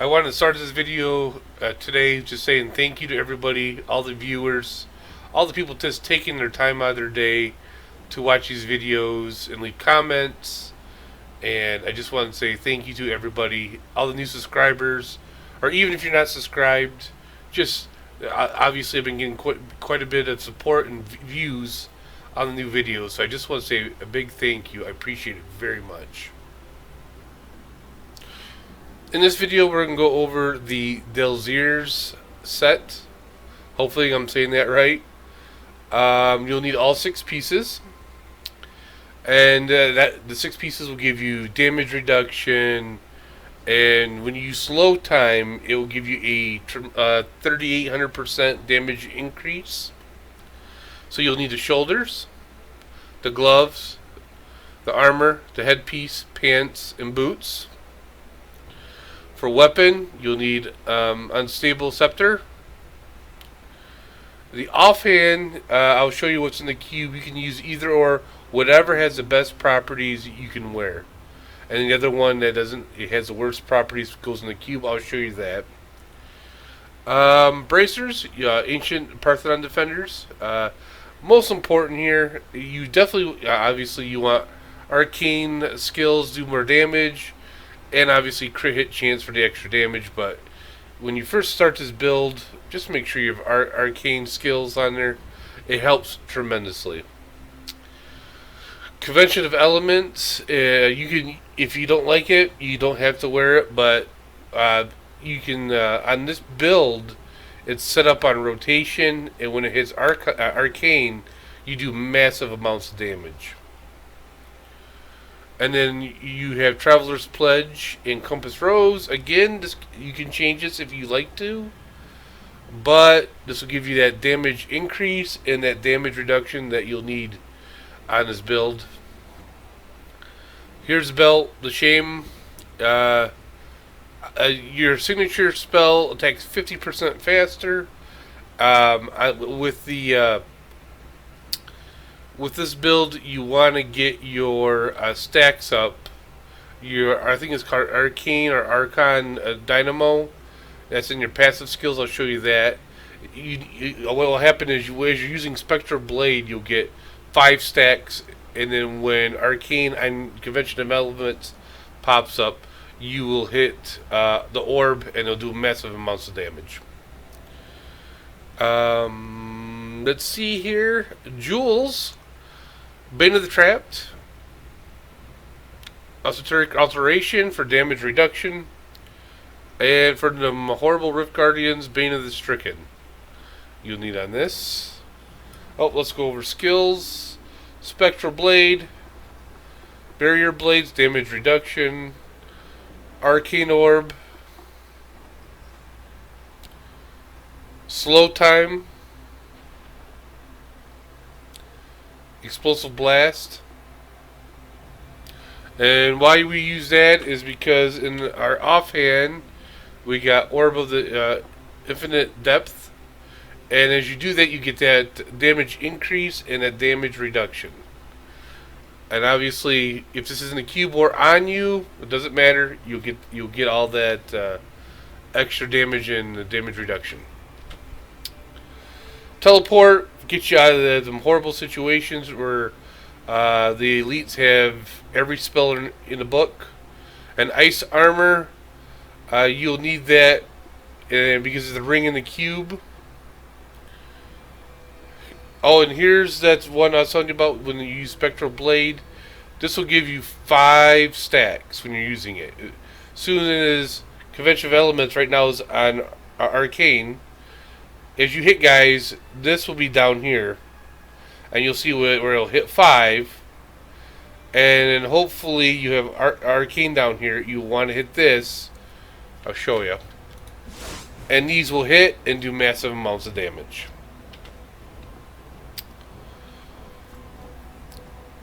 I wanted to start this video today just saying thank you to everybody, all the viewers, all the people just taking their time out of their day to watch these videos and leave comments. And I just want to say thank you to everybody, all the new subscribers, or even if you're not subscribed, just obviously I've been getting quite a bit of support and views on the new videos. So I just want to say a big thank you. I appreciate it very much. In this video, we're going to go over the Delsere's set. Hopefully I'm saying that right. You'll need all 6 pieces. And the 6 pieces will give you damage reduction. And when you use slow time, it will give you a 3,800% damage increase. So you'll need the shoulders, the gloves, the armor, the headpiece, pants, and boots. For weapon, you'll need unstable scepter. The offhand, I'll show you what's in the cube. You can use either or, whatever has the best properties you can wear. And the other one that doesn't, it has the worst properties, goes in the cube. I'll show you that. Bracers, ancient Parthenon defenders. Most important here, you definitely, obviously, you want arcane skills, do more damage. And obviously crit hit chance for the extra damage, but when you first start this build, just make sure you have arcane skills on there. It helps tremendously. Convention of Elements, you can, if you don't like it, you don't have to wear it, but you can, on this build, it's set up on rotation, and when it hits arcane, you do massive amounts of damage. And then you have Traveler's Pledge and Compass Rose. Again, this, you can change this if you like to. But this will give you that damage increase and that damage reduction that you'll need on this build. Here's the belt, the Shame. Your signature spell attacks 50% faster. With this build, you want to get your stacks up. I think it's called Arcane or Archon Dynamo. That's in your passive skills. I'll show you that. What will happen is, as you're using Spectral Blade, you'll get 5 stacks, and then when Arcane and Convention of Elements pops up, you will hit the orb, and it'll do massive amounts of damage. Let's see here. Jewels. Bane of the Trapped. Esoteric Alteration for damage reduction. And for the Horrible Rift Guardians, Bane of the Stricken. You'll need on this. Oh, let's go over skills. Spectral Blade. Barrier Blades, damage reduction. Arcane Orb. Slow Time. Explosive Blast. And why we use that is because in our offhand we got Orb of the Infinite Depth, and as you do that you get that damage increase and that damage reduction. And obviously if this isn't a cube or on you, it doesn't matter, you'll get all that extra damage and damage reduction. Teleport gets you out of them horrible situations where the elites have every spell in the book. And ice armor, you'll need that, and because of the ring in the cube. Oh, and here's that one I was telling you about when you use Spectral Blade. This will give you 5 stacks when you're using it. As soon as Convention of Elements right now is on Arcane, as you hit guys, this will be down here, and you'll see where it'll hit 5, and then hopefully you have Arcane down here. You want to hit this. I'll show you, and these will hit and do massive amounts of damage.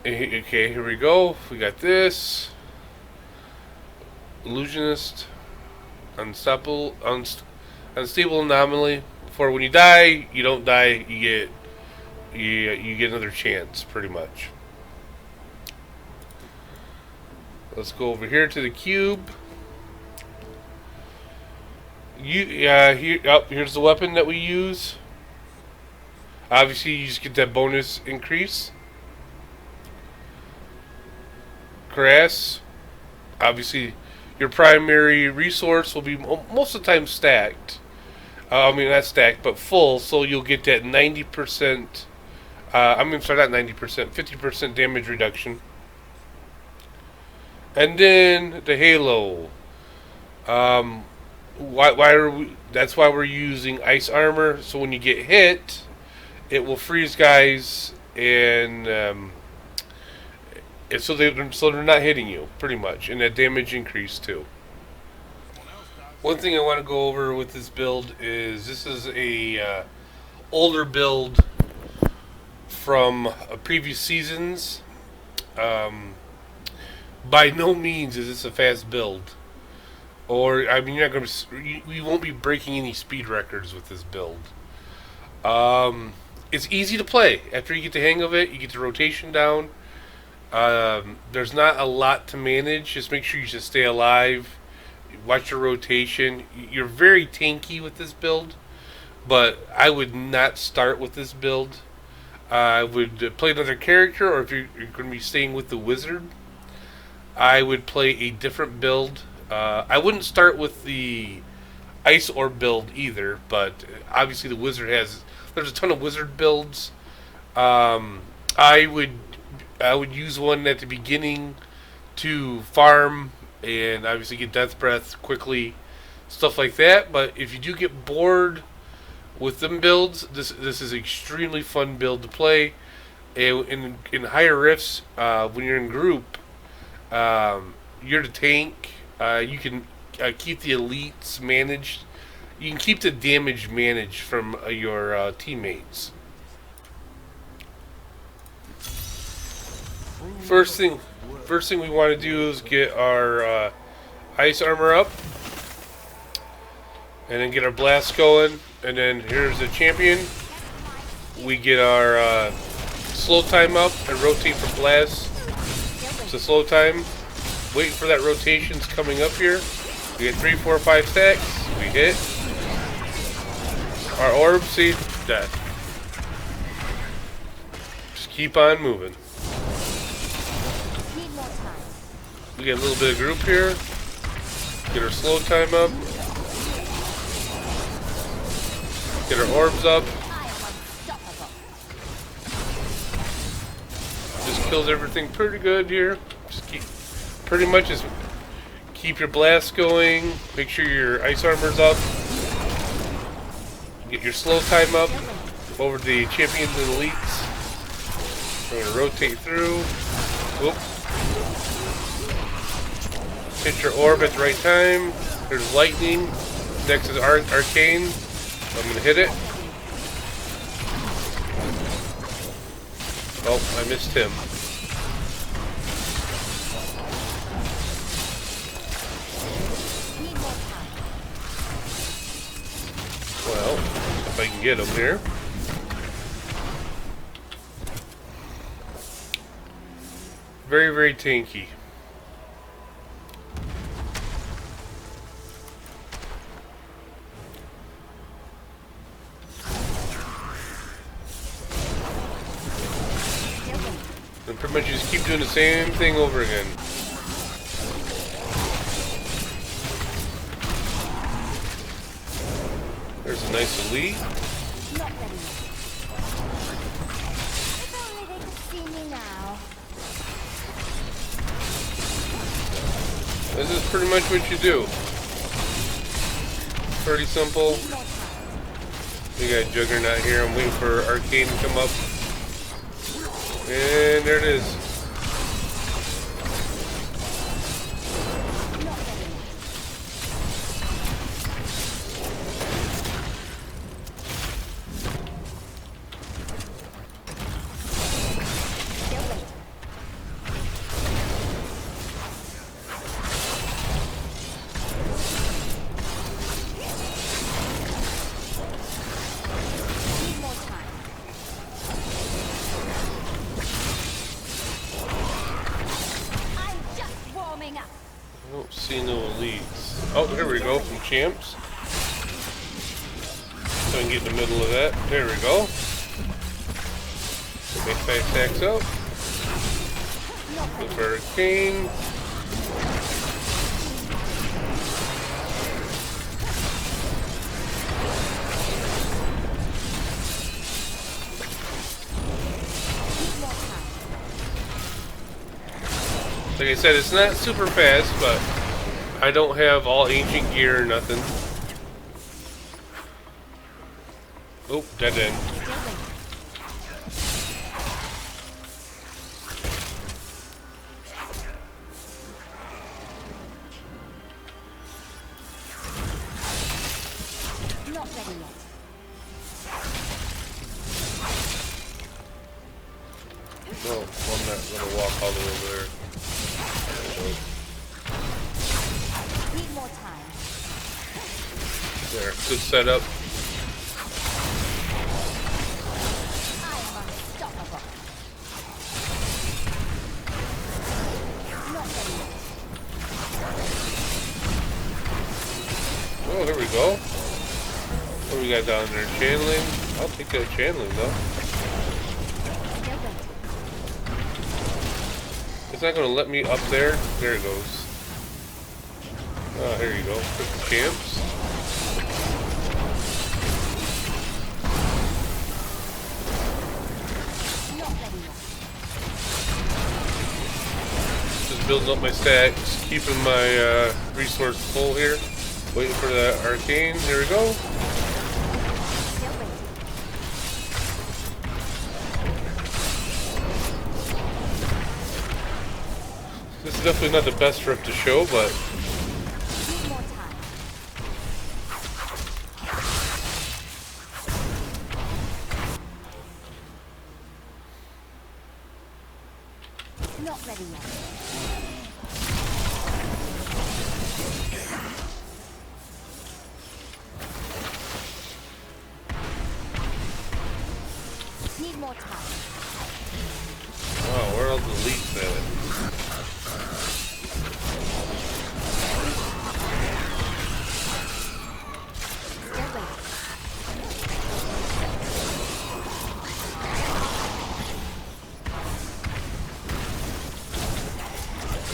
Okay, here we go. We got this Illusionist, Unstable Anomaly. For when you die, you don't die. You get another chance, pretty much. Let's go over here to the cube. Here's the weapon that we use. Obviously, you just get that bonus increase. Grass. Obviously, your primary resource will be most of the time stacked. I mean, not stacked, but full, so you'll get that 90%. Sorry, not 90%, 50% damage reduction. And then the halo. Why are we? That's why we're using ice armor. So when you get hit, it will freeze guys, and so they're not hitting you pretty much, and that damage increase too. One thing I want to go over with this build is this is a older build from previous seasons. By no means is this a fast build, or I mean, you won't be breaking any speed records with this build. It's easy to play after you get the hang of it. You get the rotation down. There's not a lot to manage. Just make sure you just stay alive. Watch your rotation. You're very tanky with this build, but I would not start with this build. I would play another character, or if you're going to be staying with the wizard, I would play a different build. I wouldn't start with the ice orb build either, but obviously the wizard there's a ton of wizard builds. I would use one at the beginning to farm and obviously get death breath quickly, stuff like that. But if you do get bored with them builds, this is an extremely fun build to play. And in higher rifts, when you're in group, you're the tank. You can keep the elites managed. You can keep the damage managed from your teammates. First thing we want to do is get our ice armor up, and then get our blast going. And then here's the champion. We get our slow time up and rotate for blast to slow time. Wait for that rotation's coming up here. We get 3, 4, 5 stacks. We hit. Our orb, see, death. Just keep on moving. We get a little bit of group here. Get our slow time up. Get our orbs up. Just kills everything pretty good here. Just keep your blast going. Make sure your ice armor's up. Get your slow time up over the champions and elites. We're gonna rotate through. Whoop. Hit your orb at the right time. There's lightning. Next is arcane. I'm gonna hit it. Oh, I missed him. Well, if I can get him here. Very, very tanky. And pretty much just keep doing the same thing over again. There's a nice elite. This is pretty much what you do. Pretty simple. We got Juggernaut here. I'm waiting for Arcane to come up. And there it is. I don't see no elites. Oh, here we go, from champs. So I can get in the middle of that. There we go. Make 5 stacks up. Go for Arcane. Like I said, it's not super fast, but I don't have all ancient gear or nothing. Oh, dead end. Not ready yet. No, I'm not gonna walk all the way over there. Need more time. There, good setup. I am unstoppable. Not ready yet. Oh, there we go. What do we got down there? Channeling? I'll take that channeling though. Still waiting. It's not gonna let me up there. There it goes. Oh, here you go. Quick champs. Not ready yet. Just building up my stacks, keeping my resource full here. Waiting for that arcane. Here we go. Still waiting. This is definitely not the best rip to show, but Need more time. Not ready yet. Need more time. wow, where are all the leaks at? Still waiting.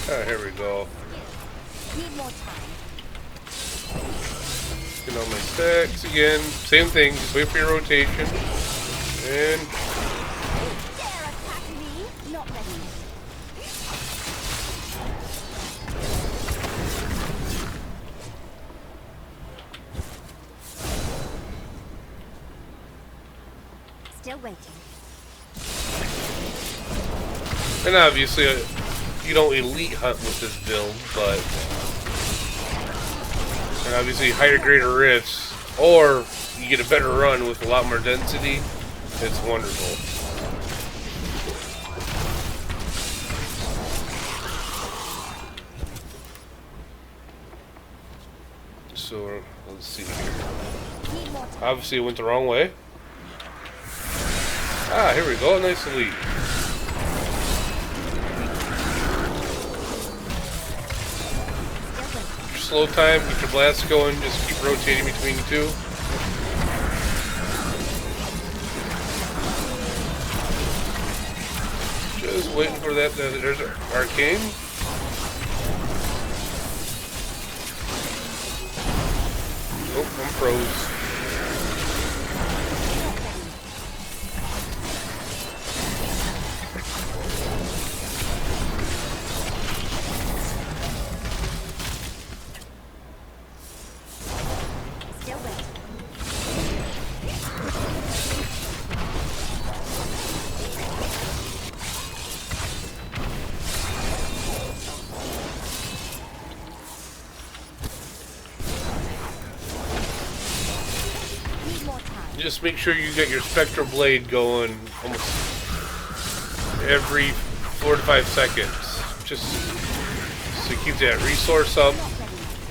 Ah, here we go. Need more time. Get on my stacks again. Same thing, just wait for your rotation. And Dare attack me? Not ready yet. Still waiting. and obviously you don't elite hunt with this build, but and obviously higher greater rifts, or you get a better run with a lot more density. It's wonderful. So let's see here. Need more time. Obviously it went the wrong way. Ah, here we go. Nice elite. Still waiting. Your slow time, get your blast going, just keep rotating between the two. Just waiting for that. There's our arcane. Oh, I'm froze. Still waiting. Need more time. Just make sure you get your spectral blade going almost every 4 to 5 seconds. Just to keep that resource up. Not ready yet.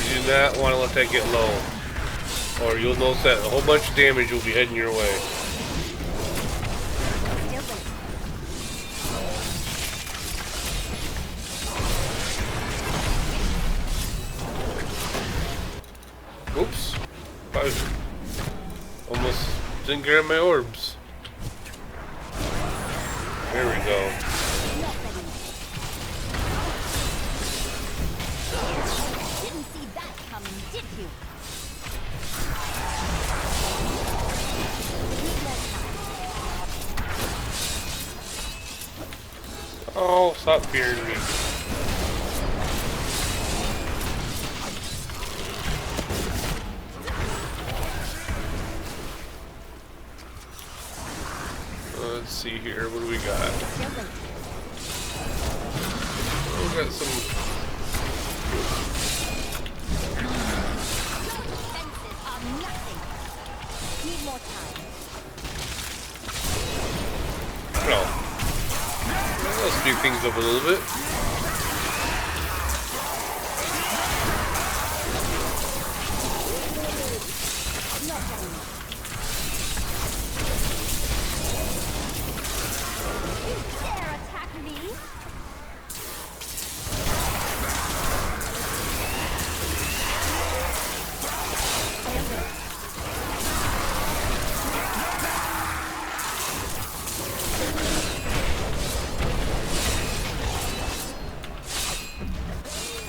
You do not want to let that get low, or you'll notice that a whole bunch of damage will be heading your way. Still waiting. Oops. I almost didn't grab my orbs. There we go. Not ready. Didn't see that coming, did you? Need more time. Oh, stop fearing me. Let's see here. What do we got? Still waiting. Oh, we got some. Defenses are nothing. Need more time. No. Let's speed things up a little bit. Not ready. You dare attack me?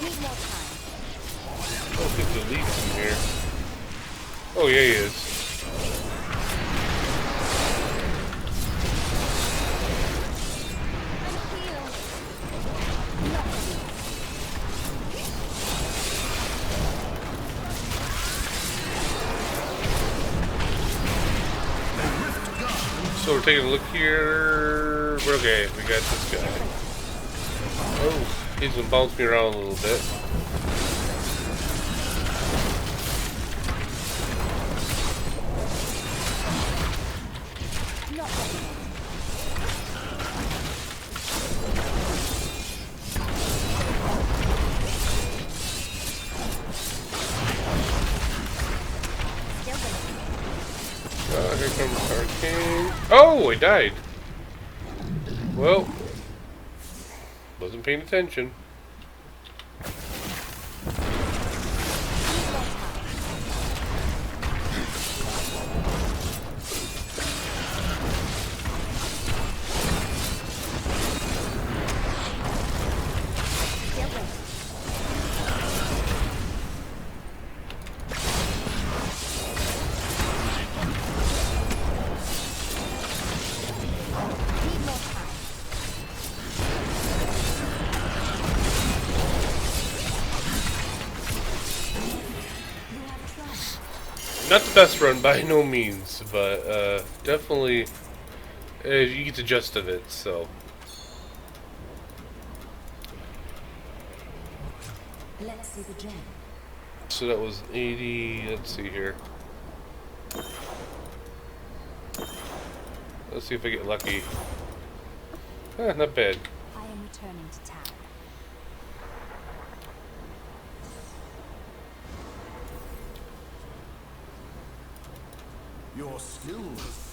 Need more time. I don't think the lead's in here. Oh, yeah, he is. I'm healed. Not ready. So we're taking a look here. Okay, we got this guy. Oh, he's gonna bounce me around a little bit. Not ready. Still waiting. Here comes Arcane. Oh, I died. Well, wasn't paying attention. Need more time. Still waiting. Need more time. You have tried. Not the best run by no means, but definitely you get the gist of it. So Let's see the gem. so that was 80. Let's see here. Let's see if I get lucky. Not bad. I am returning to town. Your skill has